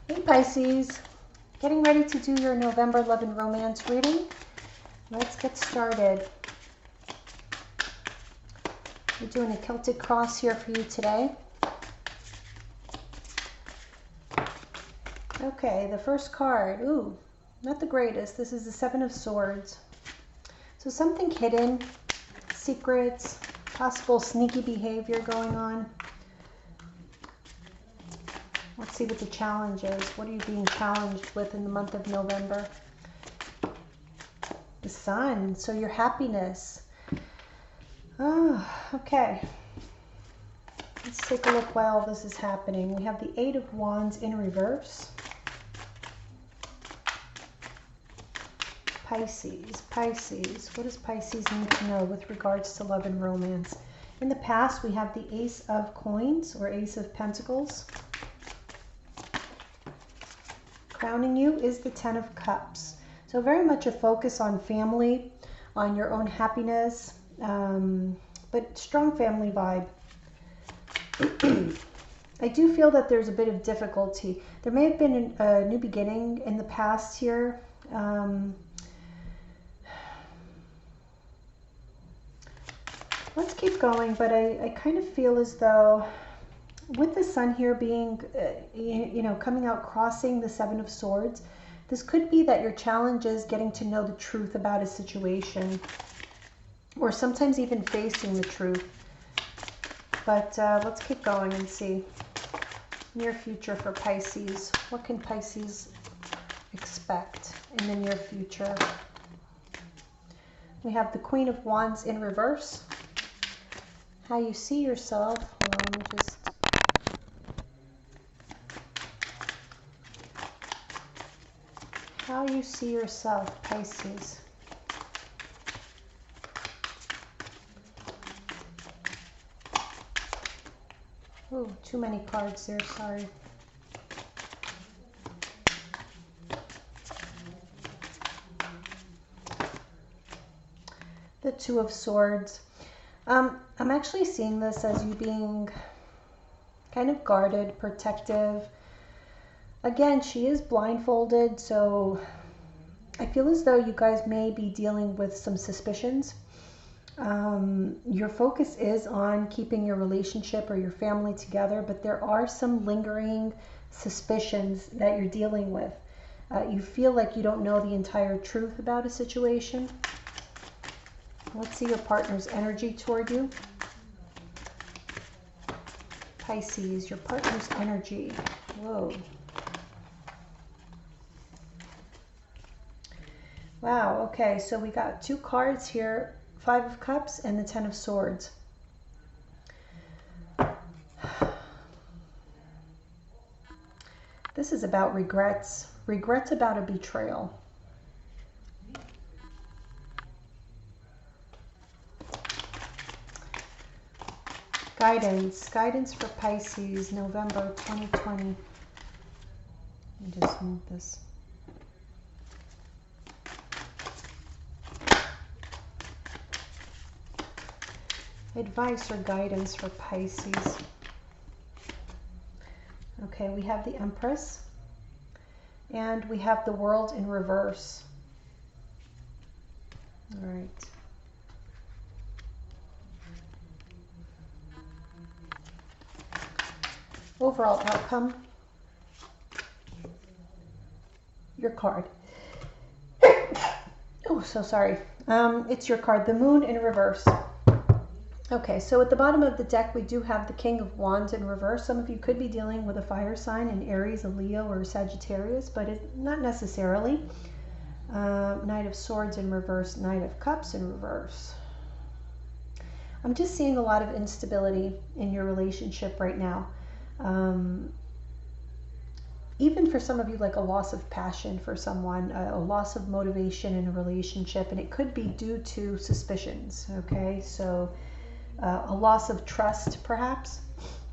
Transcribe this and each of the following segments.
Hey Pisces, getting ready to do your November love and romance reading. Let's get started. We're doing a Celtic cross here for you today. Okay, the first card, ooh, not the greatest. This is the Seven of Swords. So something hidden, secrets, possible sneaky behavior going on. Let's see what the challenge is. What are you being challenged with in the month of November? The Sun, so your happiness. Oh, okay. Let's take a look while this is happening. We have the Eight of Wands in reverse. Pisces. What does Pisces need to know with regards to love and romance? In the past, we have the Ace of Coins or Ace of Pentacles. Crowning you is the Ten of Cups. So very much a focus on family, on your own happiness, but strong family vibe. I do feel that there's a bit of difficulty. There may have been a new beginning in the past here. Let's keep going, but I kind of feel as though with the Sun here being, coming out, crossing the Seven of Swords, this could be that your challenge is getting to know the truth about a situation, or sometimes even facing the truth. But let's keep going and see. Near future for Pisces. What can Pisces expect in the near future? We have the Queen of Wands in reverse. How you see yourself. Hold on, let me just... How you see yourself, Pisces. Ooh, too many cards there, sorry. The Two of Swords. I'm actually seeing this as you being kind of guarded, protective. Again, she is blindfolded, so I feel as though you guys may be dealing with some suspicions. Your focus is on keeping your relationship or your family together, but there are some lingering suspicions that you're dealing with. You feel like you don't know the entire truth about a situation. Let's see your partner's energy toward you. Pisces, your partner's energy. Whoa. Wow, okay, so we got two cards here, Five of Cups and the Ten of Swords. This is about regrets. Regrets about a betrayal. Guidance for Pisces, November 2020. Let me just move this. Advice or guidance for Pisces. Okay, we have the Empress and we have the World in reverse. All right. Overall outcome, your card. Oh, so sorry. It's your card, the Moon in reverse. Okay, so at the bottom of the deck, we do have the King of Wands in reverse. Some of you could be dealing with a fire sign, an Aries, a Leo, or a Sagittarius, but not necessarily. Knight of Swords in reverse, Knight of Cups in reverse. I'm just seeing a lot of instability in your relationship right now. Even for some of you, like a loss of passion for someone, a loss of motivation in a relationship, and it could be due to suspicions, okay? So a loss of trust, perhaps.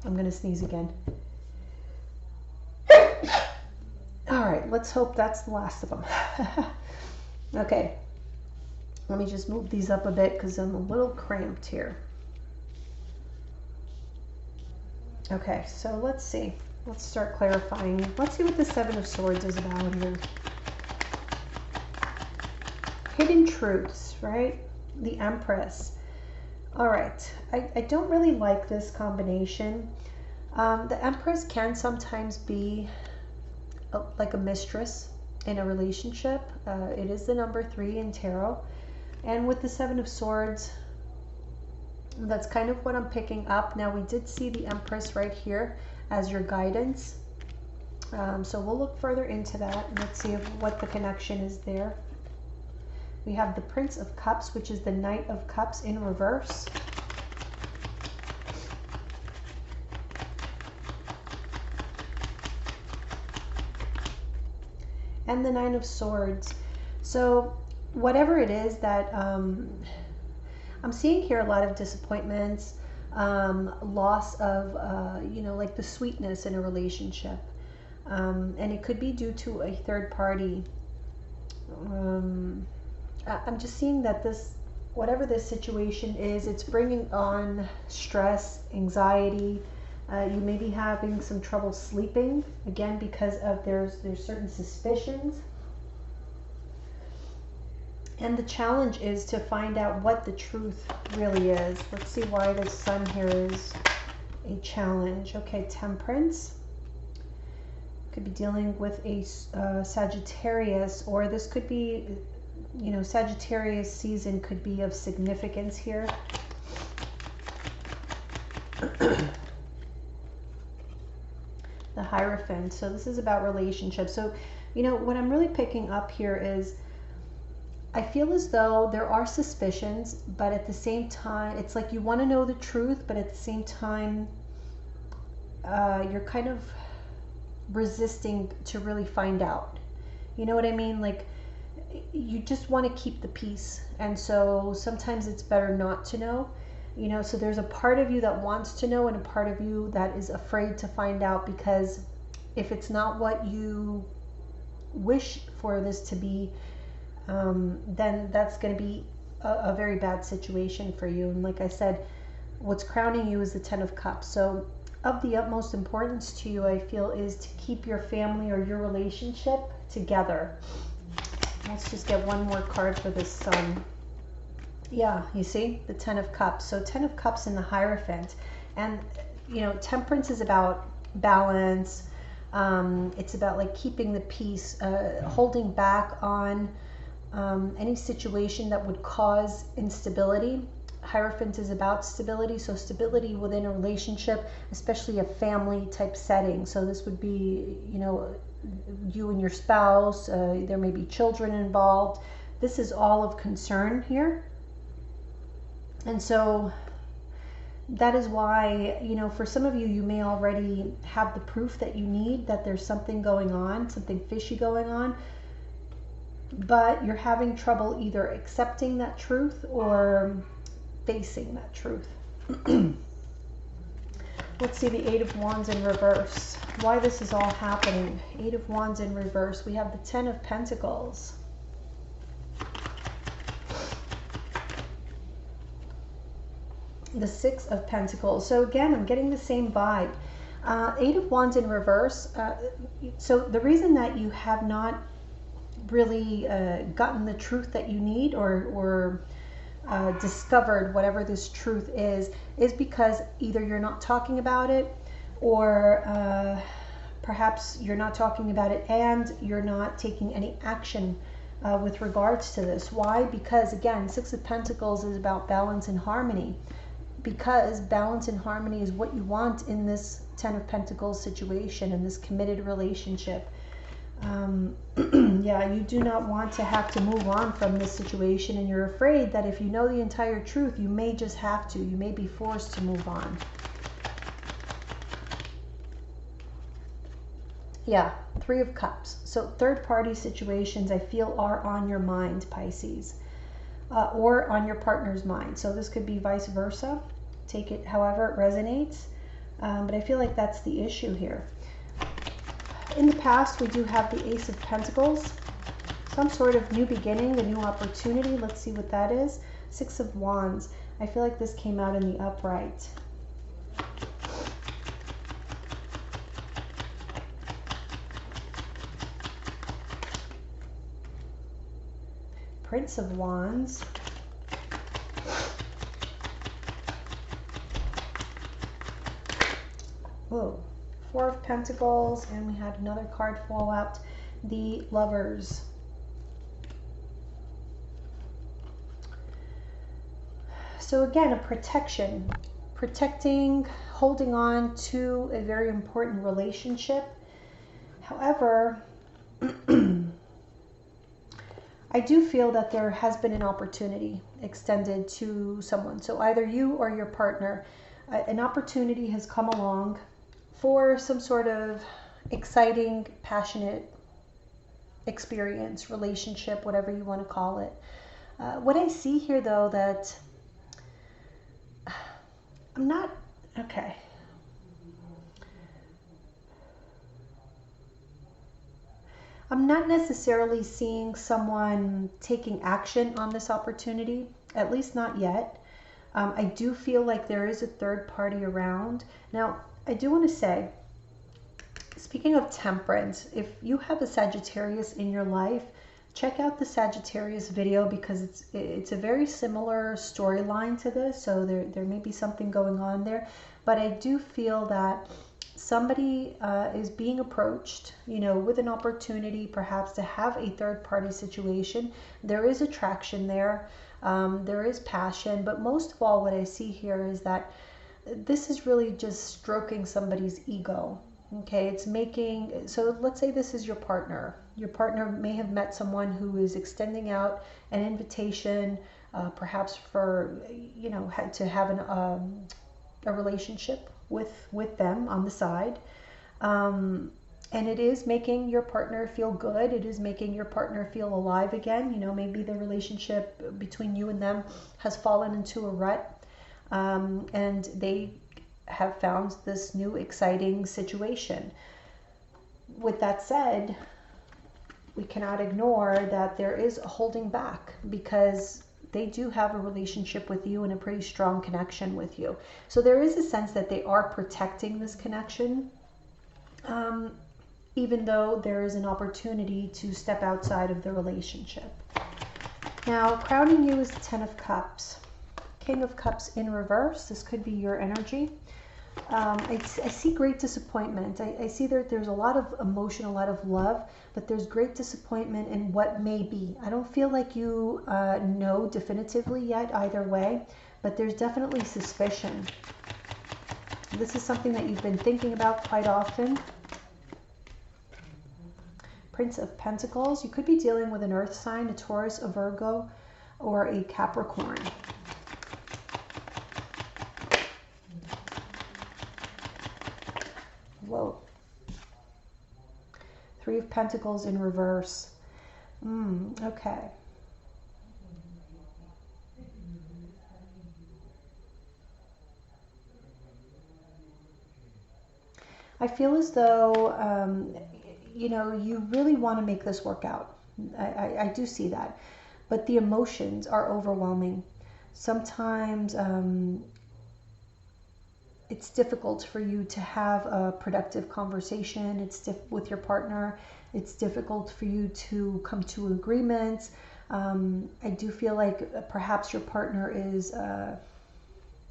I'm going to sneeze again. All right, let's hope that's the last of them. Okay, let me just move these up a bit because I'm a little cramped here. Okay, so let's see. Let's start clarifying. Let's see what the Seven of Swords is about here. Hidden truths, right? The Empress. All right. I don't really like this combination. The Empress can sometimes be like a mistress in a relationship. It is the number 3 in tarot. And with the Seven of Swords, that's kind of what I'm picking up. Now, we did see the Empress right here as your guidance. So we'll look further into that and let's see what the connection is there. We have the Prince of Cups, which is the Knight of Cups in reverse. And the Nine of Swords. So whatever it is that I'm seeing here, a lot of disappointments, loss of, you know, like the sweetness in a relationship. And it could be due to a third party. I'm just seeing that this, whatever this situation is, it's bringing on stress, anxiety. You may be having some trouble sleeping, again, because of there's certain suspicions. And the challenge is to find out what the truth really is. Let's see why the Sun here is a challenge. Okay, Temperance. Could be dealing with a Sagittarius, or this could be, you know, Sagittarius season could be of significance here. The Hierophant. So this is about relationships. So, you know, what I'm really picking up here is I feel as though there are suspicions, but at the same time, it's like you want to know the truth, but at the same time, you're kind of resisting to really find out. You know what I mean? Like, you just want to keep the peace. And so sometimes it's better not to know. You know, so there's a part of you that wants to know and a part of you that is afraid to find out, because if it's not what you wish for this to be, then that's going to be a very bad situation for you. And like I said, what's crowning you is the Ten of Cups. So of the utmost importance to you, I feel, is to keep your family or your relationship together. Let's just get one more card for this Sun. Yeah, you see, the Ten of Cups. So Ten of Cups in the Hierophant. And, you know, Temperance is about balance. It's about like keeping the peace, holding back on any situation that would cause instability. Hierophant is about stability, so stability within a relationship, especially a family type setting. So this would be, you know, you and your spouse, there may be children involved. This is all of concern here. And so that is why, you know, for some of you, you may already have the proof that you need, that there's something going on, something fishy going on, but you're having trouble either accepting that truth or facing that truth. Let's see the Eight of Wands in reverse. Why this is all happening. Eight of Wands in reverse. We have the Ten of Pentacles. The Six of Pentacles. So again, I'm getting the same vibe. Eight of Wands in reverse. So the reason that you have not really gotten the truth that you need, or discovered whatever this truth is because either you're not talking about it, or perhaps you're not talking about it and you're not taking any action with regards to this. Why? Because again, Six of Pentacles is about balance and harmony. Because balance and harmony is what you want in this Ten of Pentacles situation, in this committed relationship. Yeah, you do not want to have to move on from this situation, and you're afraid that if you know the entire truth, you may just have to. You may be forced to move on. Yeah, Three of Cups. So third-party situations, I feel, are on your mind, Pisces. Or on your partner's mind. So this could be vice versa. Take it however it resonates. But I feel like that's the issue here. In the past, we do have the Ace of Pentacles. Some sort of new beginning, a new opportunity. Let's see what that is. Six of Wands. I feel like this came out in the upright. Prince of Wands. Whoa. Four of Pentacles, and we had another card fall out, the Lovers. So again, a protection, protecting, holding on to a very important relationship. However, I do feel that there has been an opportunity extended to someone. So either you or your partner, an opportunity has come along for some sort of exciting, passionate experience, relationship, whatever you want to call it. What I see here, though, that I'm not, okay. I'm not necessarily seeing someone taking action on this opportunity, at least not yet. I do feel like there is a third party around. Now, I do want to say, speaking of temperance, if you have a Sagittarius in your life, check out the Sagittarius video, because it's a very similar storyline to this. So there may be something going on there, but I do feel that somebody is being approached, you know, with an opportunity perhaps to have a third party situation. There is attraction there. There is passion, but most of all, what I see here is that this is really just stroking somebody's ego. Okay, it's making, so let's say this is your partner. Your partner may have met someone who is extending out an invitation, perhaps for, you know, to have a relationship with them on the side. And it is making your partner feel good. It is making your partner feel alive again. You know, maybe the relationship between you and them has fallen into a rut, and they have found this new exciting situation. With that said, we cannot ignore that there is a holding back, because they do have a relationship with you and a pretty strong connection with you. So there is a sense that they are protecting this connection, even though there is an opportunity to step outside of the relationship. Now, crowning you is the Ten of Cups. King of Cups in reverse. This could be your energy. I see great disappointment. I see that there's a lot of emotion, a lot of love, but there's great disappointment in what may be. I don't feel like you know definitively yet either way, but there's definitely suspicion. This is something that you've been thinking about quite often. Prince of Pentacles. You could be dealing with an earth sign, a Taurus, a Virgo, or a Capricorn. Whoa. Three of Pentacles in reverse. Okay. I feel as though, you know, you really want to make this work out. I do see that. But the emotions are overwhelming. Sometimes it's difficult for you to have a productive conversation. It's with your partner. It's difficult for you to come to agreements. I do feel like perhaps your partner is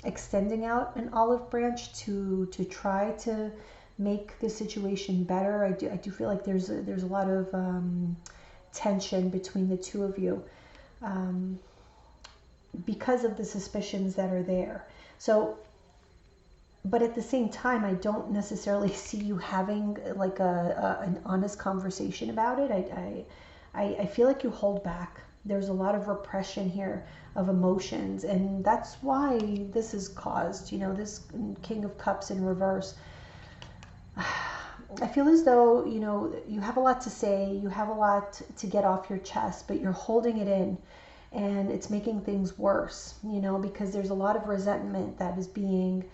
extending out an olive branch to try to make the situation better. I do feel like there's a lot of tension between the two of you because of the suspicions that are there. So, but at the same time, I don't necessarily see you having like an honest conversation about it. I feel like you hold back. There's a lot of repression here of emotions, and that's why this is caused, you know, this King of Cups in reverse. I feel as though, you know, you have a lot to say, you have a lot to get off your chest, but you're holding it in, and it's making things worse, you know, because there's a lot of resentment that is being,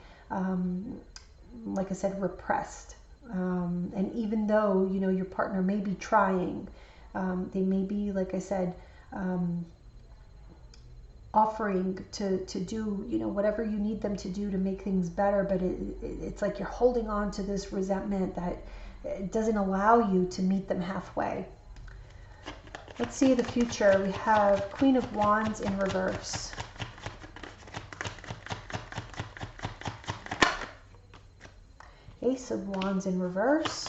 like I said, repressed. And even though, you know, your partner may be trying, they may be, like I said, offering to do, you know, whatever you need them to do to make things better, but it's like you're holding on to this resentment that it doesn't allow you to meet them halfway. Let's see the future. We have Queen of Wands in reverse. Ace of Wands in reverse.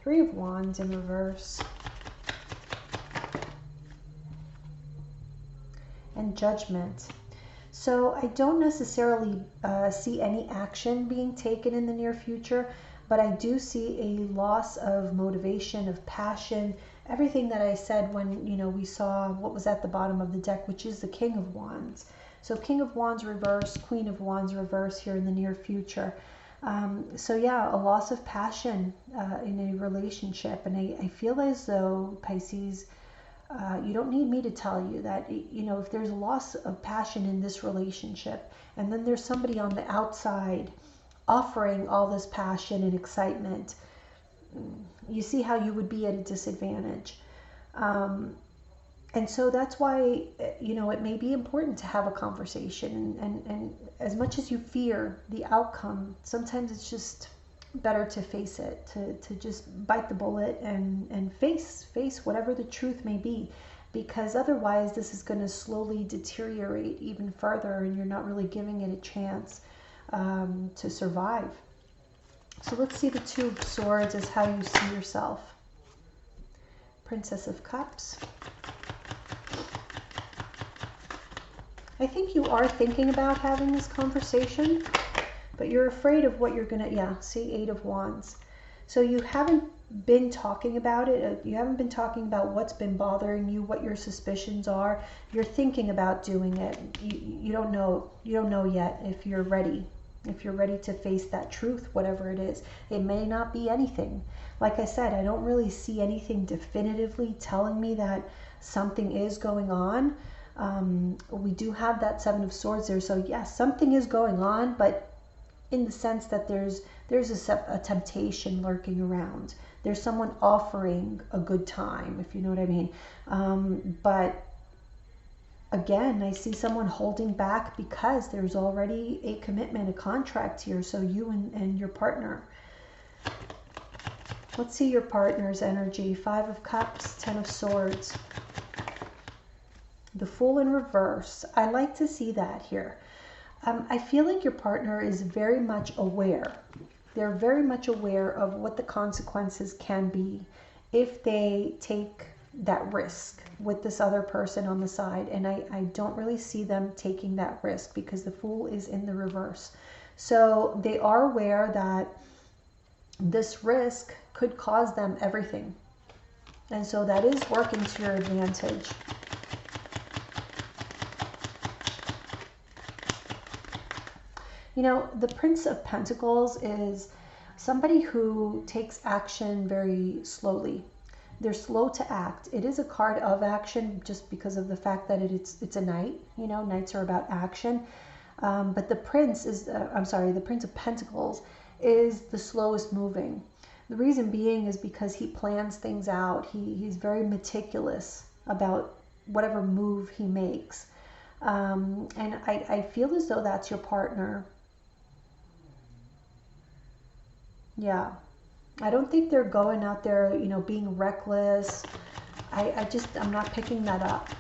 Three of Wands in reverse. And Judgment. So I don't necessarily see any action being taken in the near future, but I do see a loss of motivation, of passion, everything that I said when, you know, we saw what was at the bottom of the deck, which is the King of Wands. So King of Wands reverse, Queen of Wands reverse here in the near future. So yeah, a loss of passion in a relationship. And I feel as though, Pisces, you don't need me to tell you that, you know, if there's a loss of passion in this relationship, and then there's somebody on the outside offering all this passion and excitement, you see how you would be at a disadvantage. And so that's why, you know, it may be important to have a conversation. And as much as you fear the outcome, sometimes it's just better to face it, to just bite the bullet and face whatever the truth may be, because otherwise this is going to slowly deteriorate even further, and you're not really giving it a chance to survive. So let's see the Two of Swords as how you see yourself. Princess of Cups. I think you are thinking about having this conversation, but you're afraid of what you're gonna, yeah, see, Eight of Wands. So you haven't been talking about it. You haven't been talking about what's been bothering you, what your suspicions are. You're thinking about doing it. You don't know yet if you're ready. If you're ready to face that truth, whatever it is. It may not be anything. Like I said, I don't really see anything definitively telling me that something is going on. We do have that Seven of Swords there. So yes, something is going on, but in the sense that there's a temptation lurking around. There's someone offering a good time, if you know what I mean. But again, I see someone holding back because there's already a commitment, a contract here. So you and your partner. Let's see your partner's energy. Five of Cups, Ten of Swords. The Fool in reverse. I like to see that here. I feel like your partner is very much aware. They're very much aware of what the consequences can be if they take that risk with this other person on the side. And I don't really see them taking that risk because the Fool is in the reverse. So they are aware that this risk could cause them everything. And so that is working to your advantage. You know, the Prince of Pentacles is somebody who takes action very slowly. They're slow to act. It is a card of action just because of the fact that it's a knight. You know, knights are about action. But the Prince is, the Prince of Pentacles is the slowest moving. The reason being is because he plans things out. He's very meticulous about whatever move he makes. And I feel as though that's your partner. Yeah, I don't think they're going out there, you know, being reckless. I'm not picking that up.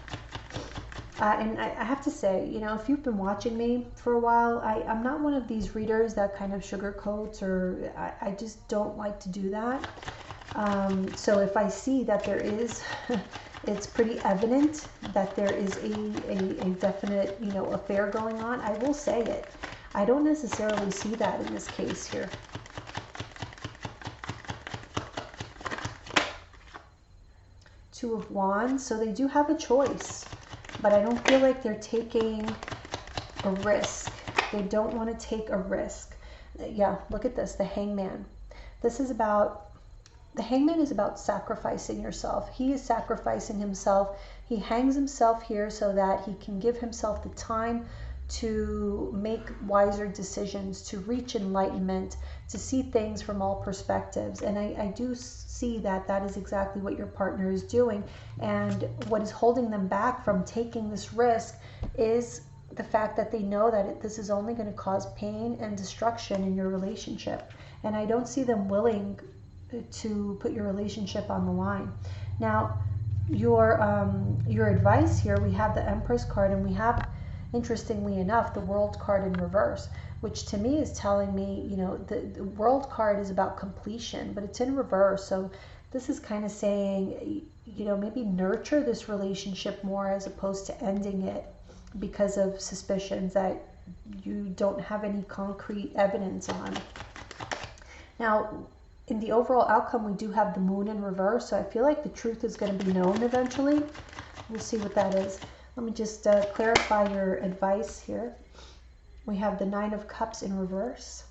And I have to say, you know, if you've been watching me for a while, I'm not one of these readers that kind of sugarcoats, or I just don't like to do that. So if I see that there is, it's pretty evident that there is a definite, you know, affair going on, I will say it. I don't necessarily see that in this case here. Two of Wands, so they do have a choice, but I don't feel like they're taking a risk. They don't want to take a risk. Yeah, look at this, the Hangman. This is about, the Hangman is about sacrificing yourself. He is sacrificing himself. He hangs himself here so that he can give himself the time to make wiser decisions, to reach enlightenment, to see things from all perspectives. And I do see that that is exactly what your partner is doing. And what is holding them back from taking this risk is the fact that they know that this is only going to cause pain and destruction in your relationship. And I don't see them willing to put your relationship on the line. Now, your advice here, we have the Empress card, and we have, interestingly enough, the World card in reverse, which to me is telling me, you know, the World card is about completion, but it's in reverse. So this is kind of saying, you know, maybe nurture this relationship more as opposed to ending it because of suspicions that you don't have any concrete evidence on. Now, in the overall outcome, we do have the Moon in reverse, so I feel like the truth is going to be known eventually. We'll see what that is. Let me just clarify your advice here. We have the Nine of Cups in reverse.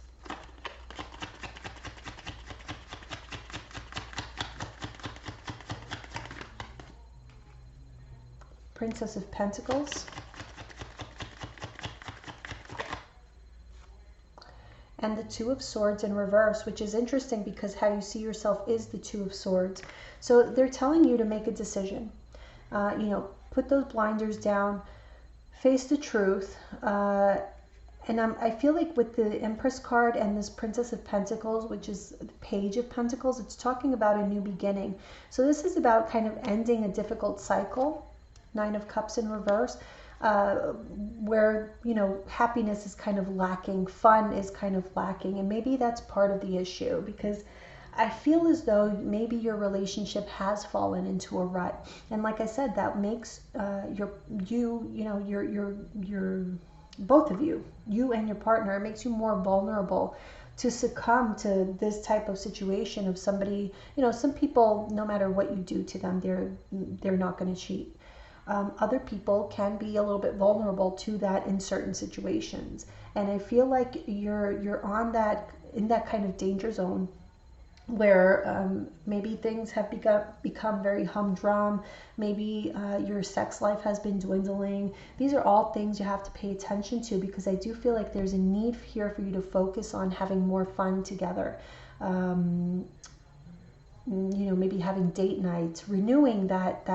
Princess of Pentacles. And the Two of Swords in reverse, which is interesting because how you see yourself is the Two of Swords. So they're telling you to make a decision. You know, put those blinders down, face the truth. And I feel like with the Empress card and this Princess of Pentacles, which is the Page of Pentacles, it's talking about a new beginning. So this is about kind of ending a difficult cycle. Nine of Cups in reverse. Where, you know, happiness is kind of lacking, fun is kind of lacking, and maybe that's part of the issue, because I feel as though maybe your relationship has fallen into a rut, and like I said, that makes both of you, you and your partner, it makes you more vulnerable to succumb to this type of situation of somebody, you know, some people, no matter what you do to them, they're not going to cheat. Other people can be a little bit vulnerable to that in certain situations, and I feel like you're on that, in that kind of danger zone where maybe things have become very humdrum. Maybe your sex life has been dwindling. These are all things you have to pay attention to, because I do feel like there's a need here for you to focus on having more fun together. You know, maybe having date nights, renewing that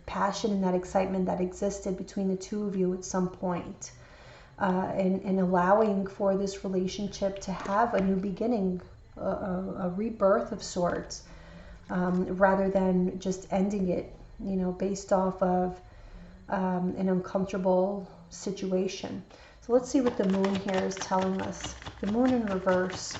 passion and that excitement that existed between the two of you at some point, and allowing for this relationship to have a new beginning, a rebirth of sorts, rather than just ending it, you know, based off of an uncomfortable situation. So let's see what the Moon here is telling us. The Moon in reverse.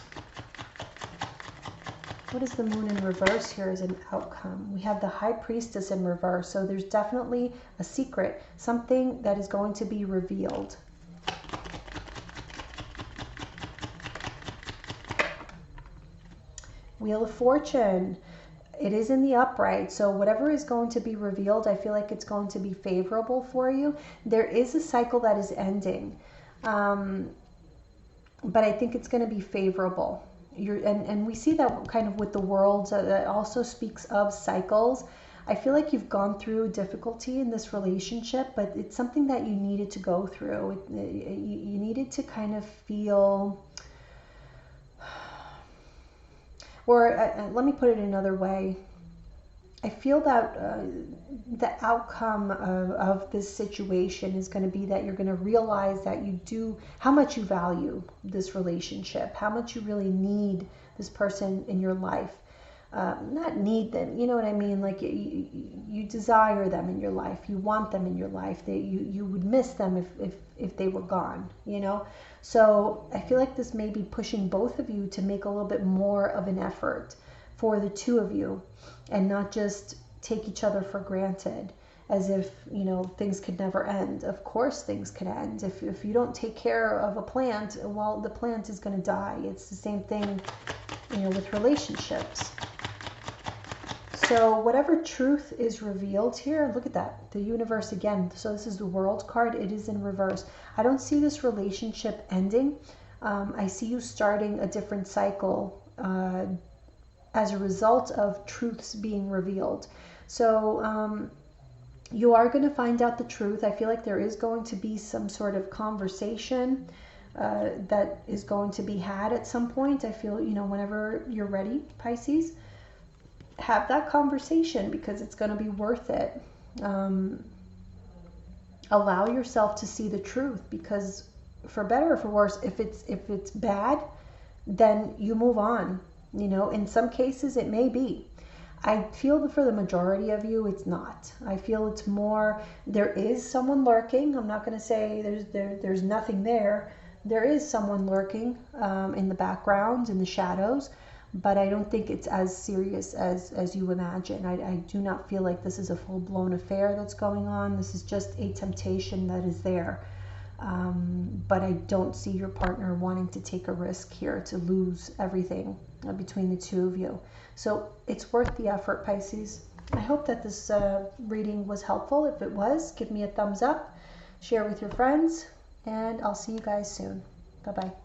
What is the Moon in reverse here as an outcome? We have the High Priestess in reverse. So there's definitely a secret, something that is going to be revealed. Wheel of Fortune. It is in the upright. So whatever is going to be revealed, I feel like it's going to be favorable for you. There is a cycle that is ending. But I think it's going to be favorable. And we see that kind of with the World, that also speaks of cycles. I feel like you've gone through difficulty in this relationship, but it's something that you needed to go through. You needed to kind of feel, or let me put it another way. I feel that the outcome of this situation is going to be that you're going to realize that you do, how much you value this relationship, how much you really need this person in your life. Not need them, you know what I mean? Like you desire them in your life, you want them in your life. You would miss them if they were gone, you know? So I feel like this may be pushing both of you to make a little bit more of an effort for the two of you, and not just take each other for granted as if, you know, things could never end. Of course things could end. If you don't take care of a plant, well, the plant is going to die. It's the same thing, you know, with relationships. So whatever truth is revealed here, look at that, the universe again. So this is the World card. It is in reverse. I don't see this relationship ending. I see you starting a different cycle as a result of truths being revealed. So you are going to find out the truth. I feel like there is going to be some sort of conversation that is going to be had at some point. I feel, you know, whenever you're ready, Pisces, have that conversation, because it's going to be worth it. Allow yourself to see the truth, because for better or for worse, if it's bad, then you move on. You know, in some cases it may be. I feel that for the majority of you, it's not. I feel it's more, there is someone lurking. I'm not going to say there's nothing there. There is someone lurking in the background, in the shadows, but I don't think it's as serious as you imagine. I do not feel like this is a full-blown affair that's going on. This is just a temptation that is there. But I don't see your partner wanting to take a risk here to lose everything between the two of you. So it's worth the effort, Pisces. I hope that this reading was helpful. If it was, give me a thumbs up, share with your friends, and I'll see you guys soon. Bye-bye.